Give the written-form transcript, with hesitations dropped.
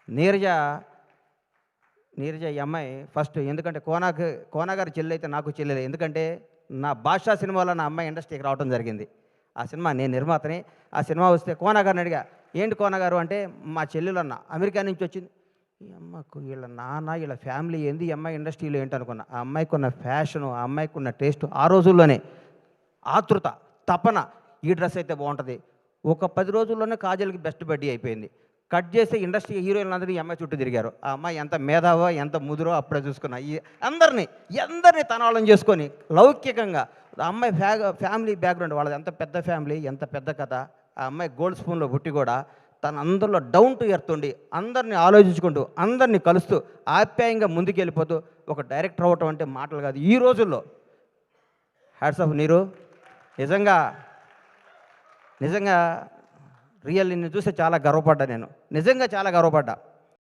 నీరజ నీరజ ఈ అమ్మాయి ఫస్ట్ ఎందుకంటే కోనగారి చెల్లి అయితే నాకు చెల్లెలే. ఎందుకంటే నా భాషా సినిమాలో నా అమ్మాయి ఇండస్ట్రీకి రావడం జరిగింది. ఆ సినిమా నేను నిర్మాతని. ఆ సినిమా వస్తే కోనగారిని అడిగా, ఏంటి కోనగారు అంటే మా చెల్లెలు అన్న అమెరికా నుంచి వచ్చింది. ఈ అమ్మకు వీళ్ళ నాన్న వీళ్ళ ఫ్యామిలీ ఏంది, ఈ అమ్మాయి ఇండస్ట్రీలో ఏంటనుకున్నా. ఆ అమ్మాయికి ఉన్న ఫ్యాషను, ఆ అమ్మాయికి ఉన్న టేస్ట్, ఆ రోజుల్లోనే ఆతృత, తపన, ఈ డ్రెస్ అయితే బాగుంటుంది. ఒక 10 రోజుల్లోనే కాజల్కి బెస్ట్ బడ్డీ అయిపోయింది. కట్ చేసి ఇండస్ట్రీ హీరోయిన్లందరూ ఈ అమ్మాయి చుట్టూ తిరిగారు. ఆ అమ్మాయి ఎంత మేధావో ఎంత ముదురో అప్పుడే చూసుకున్నా. ఈ అందరినీ తన వాళ్ళని చేసుకొని లౌకికంగా ఆ అమ్మాయి ఫ్యామిలీ బ్యాక్గ్రౌండ్ వాళ్ళది ఎంత పెద్ద ఫ్యామిలీ, ఎంత పెద్ద కథ. ఆ అమ్మాయి గోల్డ్ స్పూన్లో పుట్టి కూడా తన అందరిలో డౌన్ టు ఎర్త్ ఉండి అందరినీ ఆలోచించుకుంటూ అందరినీ కలుస్తూ ఆప్యాయంగా ముందుకెళ్ళిపోతూ ఒక డైరెక్టర్ అవ్వటం అంటే మాటలు కాదు ఈ రోజుల్లో. హ్యాట్స్ ఆఫ్ నీరు. నిజంగా నిజంగా రియల్ నిన్ను చూస్తే చాలా గర్వపడ్డా. నేను నిజంగా చాలా గర్వపడ్డా.